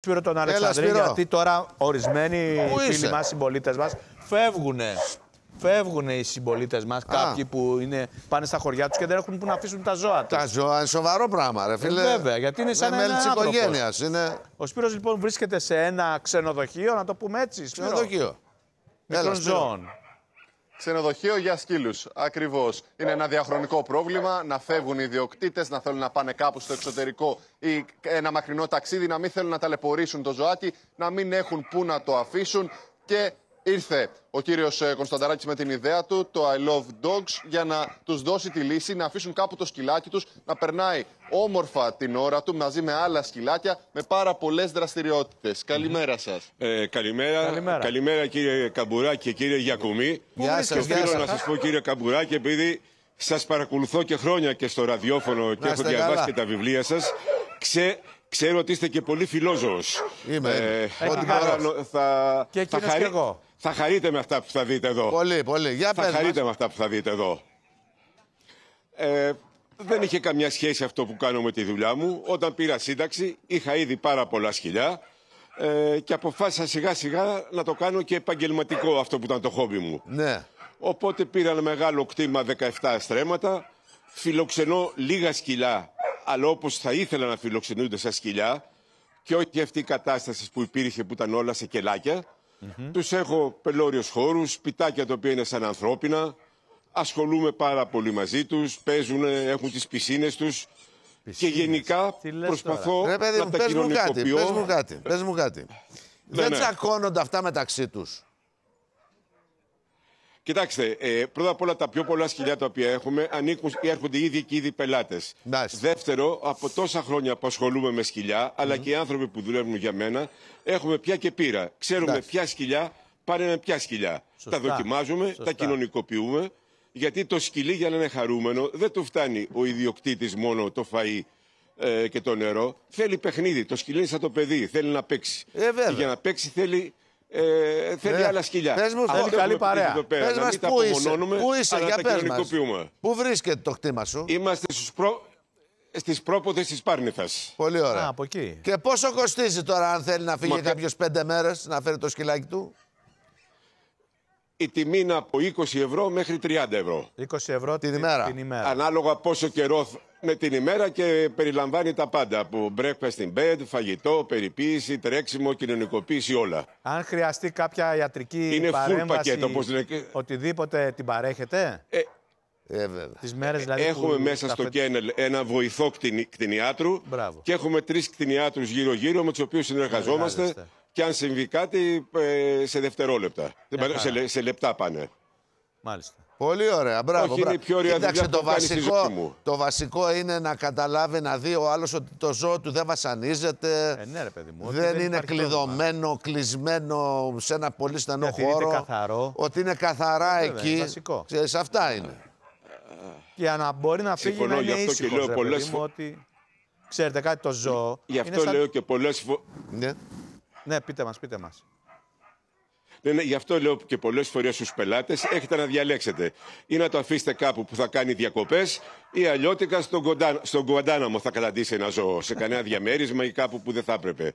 Σπύρο τον Αλεξανδρή, γιατί τώρα ορισμένοι φίλοι μας, συμπολίτες μας, φεύγουν οι συμπολίτες μας, κάποιοι που πάνε στα χωριά τους και δεν έχουν που να αφήσουν τα ζώα τους. Τα ζώα είναι σοβαρό πράγμα, ρε φίλε. Βέβαια, γιατί είναι σαν μέλη ένας της οικογένειας. Ο Σπύρος λοιπόν βρίσκεται σε ένα ξενοδοχείο, να το πούμε έτσι. Ξενοδοχείο. Μικρών ζώων. Ξενοδοχείο για σκύλους. Ακριβώς. Είναι ένα διαχρονικό πρόβλημα να φεύγουν οι ιδιοκτήτες, να θέλουν να πάνε κάπου στο εξωτερικό ή ένα μακρινό ταξίδι, να μην θέλουν να ταλαιπωρήσουν το ζωάκι, να μην έχουν πού να το αφήσουν. Και ήρθε ο κύριος Κωνστανταράκης με την ιδέα του, το I Love Dogs, για να τους δώσει τη λύση, να αφήσουν κάπου το σκυλάκι τους, να περνάει όμορφα την ώρα του μαζί με άλλα σκυλάκια, με πάρα πολλές δραστηριότητες. Καλημέρα σας. Καλημέρα κύριε Καμπουράκη και κύριε Γιακουμή. Γεια σας. Και θέλω να σας πω κύριε Καμπουράκη, επειδή σας παρακολουθώ και χρόνια και στο ραδιόφωνο και έχω διαβάσει και τα βιβλία σας, ξέρω ότι είστε και πολύ φιλόζωος. Θα χαρείτε με αυτά που θα δείτε εδώ. Πολύ. Για θα χαρείτε με αυτά που θα δείτε εδώ. Δεν είχε καμιά σχέση αυτό που κάνω με τη δουλειά μου. Όταν πήρα σύνταξη είχα ήδη πάρα πολλά σκυλιά και αποφάσισα σιγά σιγά να το κάνω και επαγγελματικό, αυτό που ήταν το χόμπι μου. Ναι. Οπότε πήρα ένα μεγάλο κτήμα 17 στρέμματα, φιλοξενώ λίγα σκυλιά, αλλά όπως θα ήθελα να φιλοξενούνται σαν σκυλιά, και όχι αυτή η κατάσταση που υπήρχε που ήταν όλα σε κελάκια. Τους έχω πελώριους χώρους, σπιτάκια τα οποία είναι σαν ανθρώπινα, ασχολούμαι πάρα πολύ μαζί τους, παίζουν, έχουν τις πισίνες τους και γενικά προσπαθώ να τα κοινωνικοποιώ. Πες μου κάτι. Δεν τσακώνονται αυτά μεταξύ τους? Κοιτάξτε, πρώτα απ' όλα τα πιο πολλά σκυλιά τα οποία έχουμε έρχονται ήδη και ήδη πελάτες. Δεύτερο, από τόσα χρόνια που ασχολούμαι με σκυλιά, αλλά και οι άνθρωποι που δουλεύουν για μένα, έχουμε πια και πείρα. Ξέρουμε ποια σκυλιά πάνε με ποια σκυλιά. Τα δοκιμάζουμε, τα κοινωνικοποιούμε, γιατί το σκυλί για να είναι χαρούμενο δεν του φτάνει ο ιδιοκτήτης μόνο το φαΐ και το νερό. Θέλει παιχνίδι. Το σκυλί είναι σαν το παιδί, θέλει να παίξει. Και για να παίξει θέλει άλλα σκυλιά. Πες μου, καλή παρέα. Πες μας πού είσαι, για πες μας. Πού βρίσκεται το κτήμα σου? Είμαστε στις πρόποδες της Πάρνηθας. Πολύ ωραία. Από εκεί. Και πόσο κοστίζει τώρα αν θέλει να φύγει κάποιος 5 μέρες να φέρει το σκυλάκι του? Η τιμή είναι από 20 ευρώ μέχρι 30 ευρώ. 20 ευρώ την ημέρα. Ανάλογα πόσο καιρό με την ημέρα, και περιλαμβάνει τα πάντα. Από breakfast in bed, φαγητό, περιποίηση, τρέξιμο, κοινωνικοποίηση, όλα. Αν χρειαστεί κάποια ιατρική παρέμβαση, πακέτο, όπως λένε, οτιδήποτε την παρέχετε? Τις μέρες δηλαδή έχουμε μέσα στο κένελ ένα βοηθό κτηνιάτρου και έχουμε 3 κτηνιάτρους γύρω-γύρω με τους οποίους συνεργαζόμαστε. Και αν συμβεί κάτι, σε δευτερόλεπτα. Σε λεπτά πάνε. Μάλιστα. Πολύ ωραία. Μπράβο. Όχι, είναι η πιο ωραία δουλειά που κάνει στη ζωή μου. Το βασικό είναι να καταλάβει, να δει ο άλλος ότι το ζώο του δεν βασανίζεται. Ναι, ρε παιδί μου, δεν είναι κλειδωμένο, κλεισμένο σε ένα πολύ στενό χώρο. Καθαρό. Ότι είναι καθαρά εκεί. Βασικό. Ξέρεις, αυτά είναι. Για να μπορεί να φύγει να είναι ήσυχος, ρε παιδί μου, ότι... Ξέρετε κάτι, το ζώο... Γι' αυτό λέω και πολλές φορές... Ναι, πείτε μας. Ναι, γι' αυτό λέω και πολλές φορές στους πελάτες, έχετε να διαλέξετε. Ή να το αφήσετε κάπου που θα κάνει διακοπές, ή αλλιώτικα στον Γκουαντάναμο θα καταντήσει ένα ζώο, σε κανένα διαμέρισμα ή κάπου που δεν θα έπρεπε.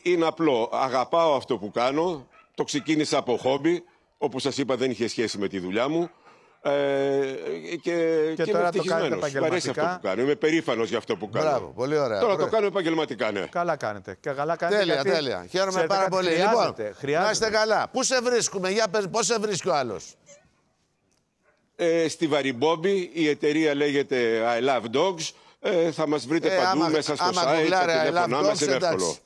Είναι απλό. Αγαπάω αυτό που κάνω. Το ξεκίνησα από χόμπι. Όπως σας είπα, δεν είχε σχέση με τη δουλειά μου. Και είμαι ευτυχισμένος. Μ' αρέσει αυτό που κάνω. Είμαι περήφανος για αυτό που κάνω. Μπράβο, πολύ ωραία. Τώρα το κάνω επαγγελματικά, ναι. Καλά κάνετε. Και καλά κάνετε. Τέλεια. Χαίρομαι πάρα πολύ. Λοιπόν, να είστε καλά. Πού σε βρίσκουμε, για πες, πώς σε βρίσκει ο άλλος? Στη Βαριμπόμπη, η εταιρεία λέγεται I Love Dogs. Θα μας βρείτε παντού μέσα στο site, στα τηλέφωνά μας, είναι εύκολο.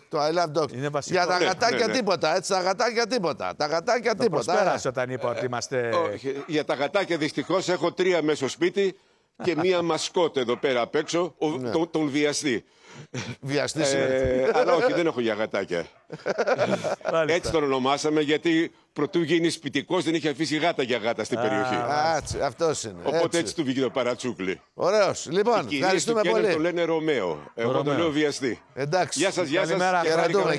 Το I Love Dogs. Για τα γατάκια τίποτα, έτσι, τα γατάκια τίποτα. Τα γατάκια τίποτα. Προσπέρασε όταν είπα ότι είμαστε... Για τα γατάκια δυστυχώς έχω 3 μέσα στο σπίτι και μία μασκότ εδώ πέρα απ' έξω, τον βιαστή. Βιαστή είναι. Αλλά όχι, δεν έχω για γατάκια. Έτσι τον ονομάσαμε, γιατί προτού γίνει σπιτικός δεν είχε αφήσει γάτα για γάτα στην περιοχή. Αυτός είναι. Οπότε έτσι του βγήκε το παρατσούκλι. Ωραίος. Λοιπόν, ευχαριστούμε πολύ. Το λένε Ρωμαίο. Εγώ το λέω βιαστή. Εντάξει. Γεια σας, γεια σας. Χαιρετούμε.